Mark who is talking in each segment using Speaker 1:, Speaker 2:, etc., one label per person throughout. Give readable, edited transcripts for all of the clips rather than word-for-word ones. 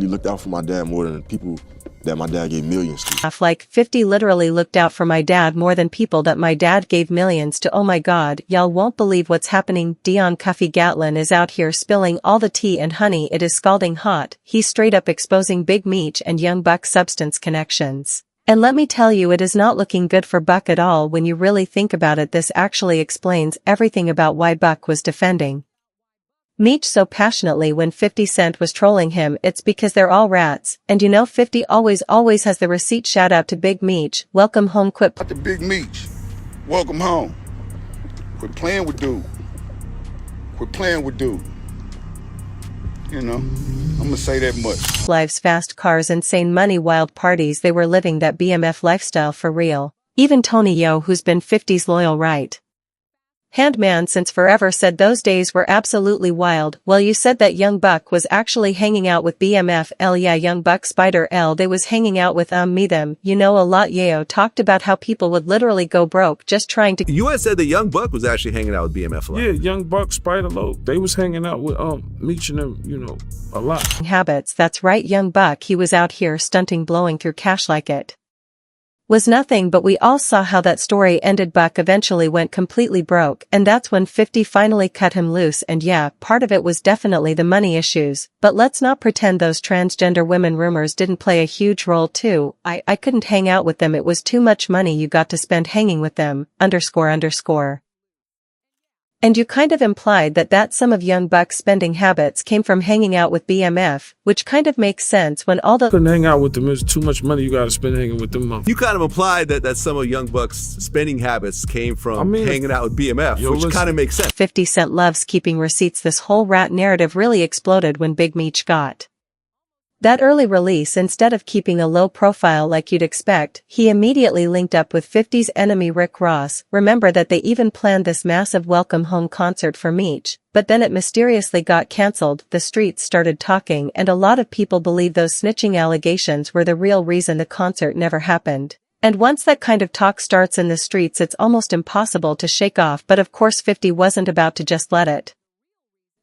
Speaker 1: looked out for my dad more than people that my dad gave millions to.
Speaker 2: Like 50 literally looked out for my dad more than people that my dad gave millions to. Oh my god, y'all won't believe what's happening. Dion Cuffy Gatlin is out here spilling all the tea and honey. It is scalding hot. He's straight up exposing Big Meech and Young Buck substance connections. And let me tell you, it is not looking good for Buck at all when you really think about it. This actually explains everything about why Buck was defending Meech so passionately when 50 Cent was trolling him. It's because they're all rats, and you know 50 always has the receipt. Shout out to Big Meech. Welcome home. Quit
Speaker 3: the Big Meech. Welcome home. Quit playing with dude. Quit playing with dude. You know, I'm gonna say that much.
Speaker 2: Lives, fast cars, insane money, wild parties. They were living that BMF lifestyle for real. Even Tony Yo, who's been 50's loyal right hand man since forever, said those days were absolutely wild. Well, you said that Young Buck was actually hanging out with BMF. Yeah, Young Buck Spider L. They was hanging out with me them. You know a lot. Yayo talked about how people would literally go broke just trying to.
Speaker 4: You had said that Young Buck was actually hanging out with BMF a lot.
Speaker 5: Yeah, Young Buck, Spider Low. They was hanging out with Meech and them, you know, a lot.
Speaker 2: Habits. That's right, Young Buck. He was out here stunting, blowing through cash like it was nothing, but we all saw how that story ended. Buck eventually went completely broke, and that's when 50 finally cut him loose. And yeah, part of it was definitely the money issues, but let's not pretend those transgender women rumors didn't play a huge role too. I couldn't hang out with them. It was too much money you got to spend hanging with them, __. And you kind of implied that some of Young Buck's spending habits came from hanging out with BMF, which kind of makes sense when all the
Speaker 5: couldn't hang out with them. There's too much money you gotta spend hanging with them.
Speaker 4: You kind of implied that some of Young Buck's spending habits came from hanging out with BMF, which kind of makes sense.
Speaker 2: 50 Cent loves keeping receipts. This whole rat narrative really exploded when Big Meech got that early release. Instead of keeping a low profile like you'd expect, he immediately linked up with 50's enemy Rick Ross. Remember that they even planned this massive welcome home concert for Meech, but then it mysteriously got cancelled. The streets started talking, and a lot of people believe those snitching allegations were the real reason the concert never happened. And once that kind of talk starts in the streets, it's almost impossible to shake off. But of course 50 wasn't about to just let it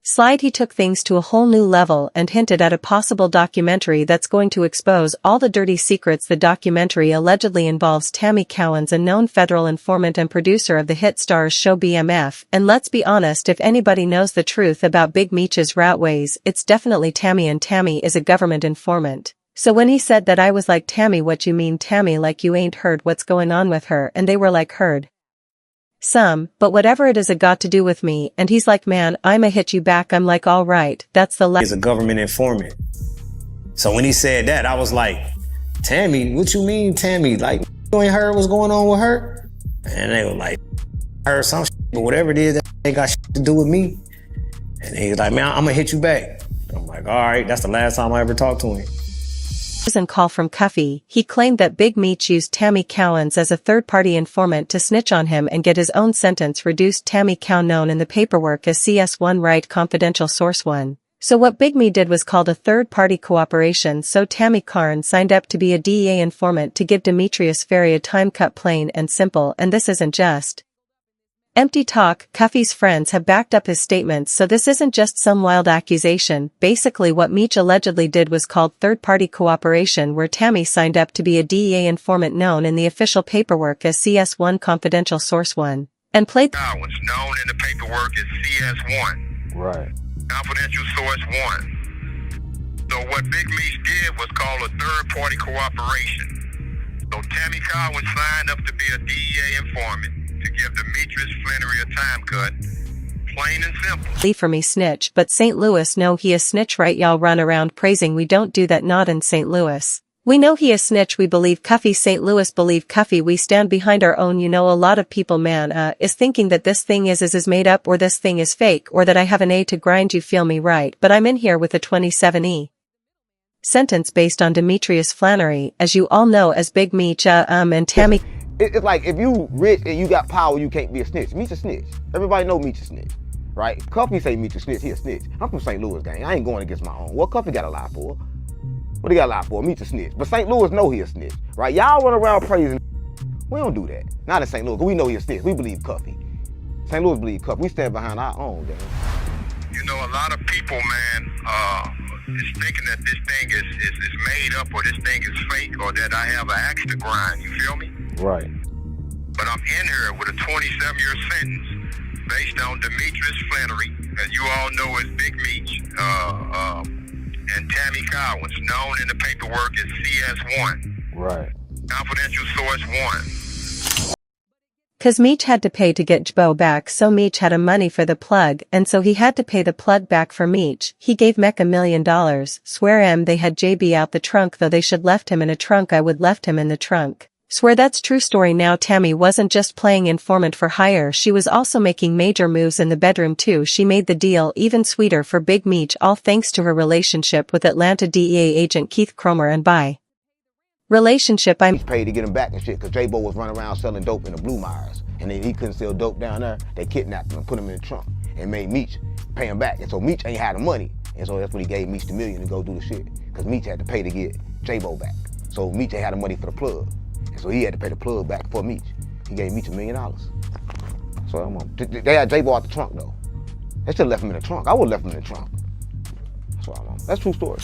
Speaker 2: slide. He took things to a whole new level and hinted at a possible documentary that's going to expose all the dirty secrets. The documentary allegedly involves Tammy Cowens, a known federal informant and producer of the hit Starz show BMF. And let's be honest, if anybody knows the truth about Big Meech's rat ways, it's definitely Tammy, and Tammy is a government informant. So when he said that, I was like, Tammy, what you mean, Tammy? Like, you ain't heard what's going on with her? And they were like, heard some, but whatever it is, it got to do with me. And he's like, man, I'ma hit you back. I'm like, all right, that's the
Speaker 6: He's a government informant. So when he said that, I was like, Tammy, what you mean, Tammy? Like, you ain't heard what's going on with her? And they were like, heard some shit, but whatever it is, that ain't got shit to do with me. And he was like, man, I'm gonna hit you back. I'm like, all right, that's the last time I ever talked to him.
Speaker 2: And call from Cuffy. He claimed that Big Meech used Tammy Cowens as a third-party informant to snitch on him and get his own sentence reduced. Tammy Cow, known in the paperwork as CS1, right, confidential source 1. So what Big Me did was called a third-party cooperation. So Tammy Karn signed up to be a DEA informant to give Demetrius Ferry a time cut, plain and simple. And this isn't just empty talk. Cuffy's friends have backed up his statements, so this isn't just some wild accusation. Basically what Meech allegedly did was called third-party cooperation, where Tammy signed up to be a DEA informant known in the official paperwork as CS1, confidential source 1, and played
Speaker 3: What's known in the paperwork as CS1.
Speaker 1: Right.
Speaker 3: Confidential source 1. So what Big Meech did was call a third-party cooperation. So Tammy Cowens signed up to be a DEA informant to give Demetrius Flannery a time cut, plain and simple.
Speaker 2: For me, snitch, but St. Louis know he is snitch, right? Y'all run around praising we don't do that, not in St. Louis. We know he is snitch, we believe Cuffy. St. Louis believe Cuffy, we stand behind our own. You know, a lot of people, man, is thinking that this thing is made up, or this thing is fake, or that I have an A to grind, you feel me, right? But I'm in here with a 27E sentence based on Demetrius Flannery, as you all know as Big Meech, and Tammy.
Speaker 7: It's like, if you rich and you got power, you can't be a snitch. Meech a snitch. Everybody know Meech a snitch, right? Cuffy say Meech a snitch, he a snitch. I'm from St. Louis, gang. I ain't going against my own. What Cuffy got a lie for? What he got a lie for? Meech a snitch. But St. Louis know he a snitch, right? Y'all run around praising. We don't do that. Not in St. Louis, we know he a snitch. We believe Cuffy. St. Louis believe Cuffy. We stand behind our own, gang.
Speaker 3: You know, a lot of people, man, is thinking that this thing is made up or this thing is fake or that I have an axe to grind, you feel me?
Speaker 8: Right.
Speaker 3: But I'm in here with a 27-year sentence based on Demetrius Flannery, as you all know as Big Meech, and Tammy Collins, known in the paperwork as CS1.
Speaker 8: Right.
Speaker 3: Confidential source 1.
Speaker 2: Cause Meech had to pay to get Jbo back, so Meech had a money for the plug, and so he had to pay the plug back for Meech. He gave Mech $1 million, swear they had JB out the trunk, though they should left him in a trunk, I would left him in the trunk. Swear that's true story. Now Tammy wasn't just playing informant for hire, she was also making major moves in the bedroom too. She made the deal even sweeter for Big Meech, all thanks to her relationship with Atlanta DEA agent Keith Cromer, and by relationship I
Speaker 7: paid to get him back and shit, cause J-Bo was running around selling dope in the Blue Myers, and then he couldn't sell dope down there. They kidnapped him and put him in the trunk and made Meech pay him back, and so Meech ain't had the money, and so that's when he gave Meech the $1 million to go do the shit, cause Meech had to pay to get J-Bo back, so Meech ain't had the money for the plug, and so he had to pay the plug back for Meech. He gave Meech $1 million. So they had J-Bo out the trunk though. They should have left him in the trunk. I would have left him in the trunk. That's what I'm on. That's true story.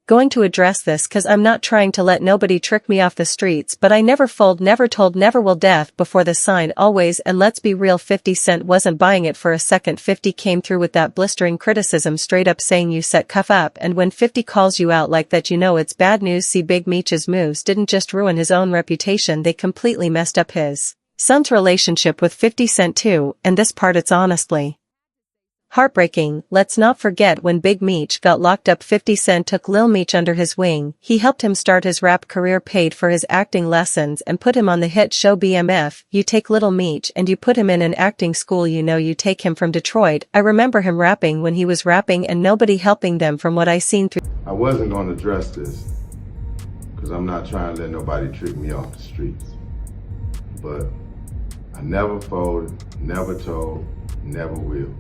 Speaker 2: Going to address this cause I'm not trying to let nobody trick me off the streets, but I never fold, never told, never will, death before the sign always, and let's be real, 50 Cent wasn't buying it for a second. 50 came through with that blistering criticism, straight up saying you set Cuff up, and when 50 calls you out like that, you know it's bad news. See, Big Meech's moves didn't just ruin his own reputation, they completely messed up his son's relationship with 50 Cent too, and this part it's honestly heartbreaking. Let's not forget when Big Meech got locked up, 50 Cent took Lil Meech under his wing. He helped him start his rap career, paid for his acting lessons, and put him on the hit show BMF. You take Little Meech and you put him in an acting school, you know, you take him from Detroit. I remember him rapping when he was rapping and nobody helping them from what I seen through.
Speaker 9: I wasn't going to address this because I'm not trying to let nobody trick me off the streets. But I never folded, never told, never will.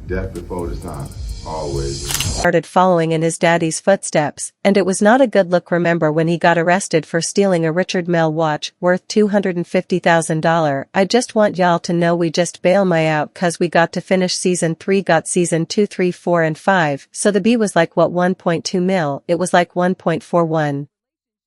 Speaker 9: Death before the time, always.
Speaker 2: Started following in his daddy's footsteps, and it was not a good look. Remember when he got arrested for stealing a Richard Mille watch worth $250,000? I just want y'all to know we just bail my out cause we got to finish season 3, got season 2, 3, 4, and 5, so the B was like what, 1.2 mil, it was like 1.41.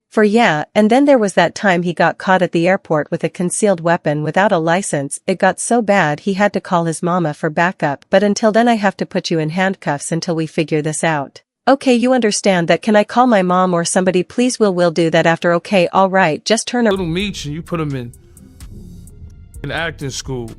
Speaker 2: For yeah, and then there was that time he got caught at the airport with a concealed weapon without a license. It got so bad he had to call his mama for backup, but until then I have to put you in handcuffs until we figure this out. Okay, you understand that? Can I call my mom or somebody please? We'll do that after. Okay, alright, just turn
Speaker 5: Little Meech and you put him in acting school.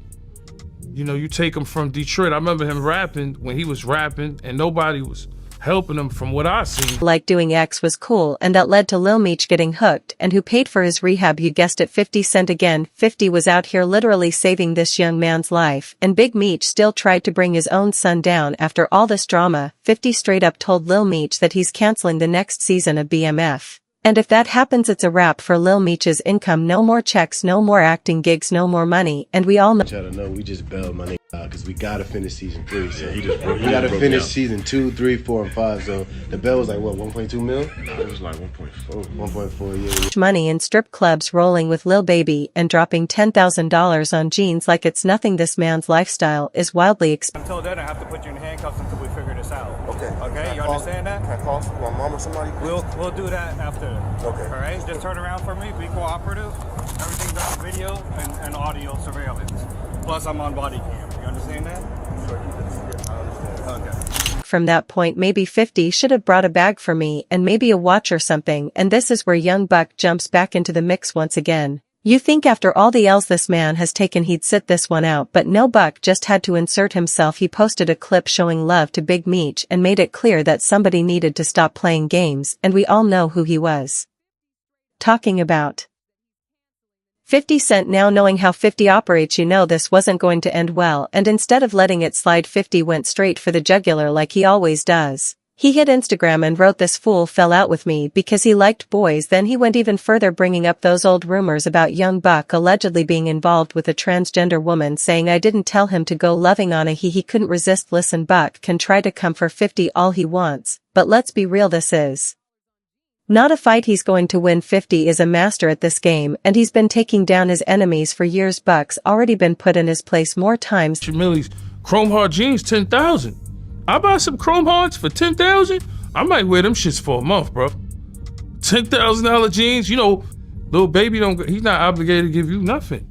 Speaker 5: You know, you take him from Detroit. I remember him rapping when he was rapping and nobody was helping him from what I see.
Speaker 2: Like doing X was cool, and that led to Lil Meech getting hooked, and who paid for his rehab? You guessed it, 50 Cent again. 50 was out here literally saving this young man's life, and Big Meech still tried to bring his own son down after all this drama. 50 straight up told Lil Meech that he's canceling the next season of BMF. And if that happens, it's a wrap for Lil Meech's income. No more checks, no more acting gigs, no more money, and we all know.
Speaker 10: I don't know, we just bailed my nigga out because we gotta finish season 3. So we gotta finish season 2, 3, 4, and 5. So the bail was like what, 1.2 mil?
Speaker 8: No, it was like 1.4.
Speaker 10: 1.4, yeah.
Speaker 2: Money in strip clubs, rolling with Lil Baby, and dropping $10,000 on jeans like it's nothing. This man's lifestyle is wildly expensive.
Speaker 11: Until then, I have to put you in handcuffs until we figure this out.
Speaker 8: Okay.
Speaker 11: Okay, you understand that?
Speaker 8: Can I call my mom or somebody?
Speaker 11: We'll do that after.
Speaker 8: Okay.
Speaker 11: All right, just turn around for me, be cooperative. Everything's on video and audio surveillance. Plus, I'm on body cam. You understand that?
Speaker 8: I understand.
Speaker 11: Okay.
Speaker 2: From that point, maybe 50 should have brought a bag for me and maybe a watch or something, and this is where Young Buck jumps back into the mix once again. You think after all the L's this man has taken he'd sit this one out, but no, Buck just had to insert himself. He posted a clip showing love to Big Meech and made it clear that somebody needed to stop playing games, and we all know who he was talking about. 50 Cent, now knowing how 50 operates, you know this wasn't going to end well, and instead of letting it slide, 50 went straight for the jugular like he always does. He hit Instagram and wrote, "This fool fell out with me because he liked boys." Then he went even further, bringing up those old rumors about Young Buck allegedly being involved with a transgender woman, saying, "I didn't tell him to go loving on a he couldn't resist." Listen, Buck can try to come for 50 all he wants, but let's be real, this is not a fight he's going to win. 50 is a master at this game, and he's been taking down his enemies for years. Buck's already been put in his place more times.
Speaker 5: Millie's chrome hard jeans, 10,000. I buy some Chrome Hearts for 10,000. I might wear them shits for a month, bro. $10,000 jeans, you know, little baby he's not obligated to give you nothing.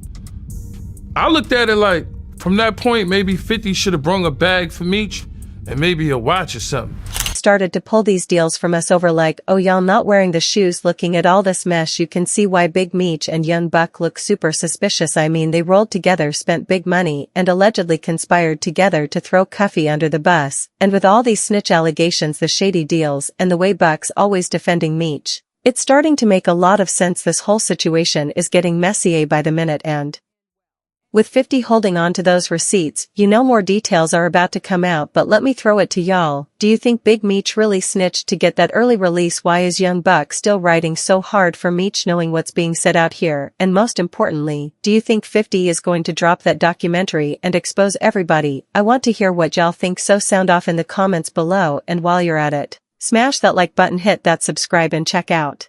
Speaker 5: I looked at it like, from that point, maybe 50 should have brung a bag for Meech and maybe a watch or something.
Speaker 2: Started to pull these deals from us over like, oh y'all not wearing the shoes. Looking at all this mesh, you can see why Big Meech and Young Buck look super suspicious. I mean, they rolled together, spent big money, and allegedly conspired together to throw Cuffy under the bus. And with all these snitch allegations, the shady deals, and the way Buck's always defending Meech, it's starting to make a lot of sense. This whole situation is getting messier by the minute, and with 50 holding on to those receipts, you know more details are about to come out. But let me throw it to y'all. Do you think Big Meech really snitched to get that early release? Why is Young Buck still riding so hard for Meech, knowing what's being said out here? And most importantly, do you think 50 is going to drop that documentary and expose everybody? I want to hear what y'all think, so sound off in the comments below. And while you're at it, smash that like button, hit that subscribe, and check out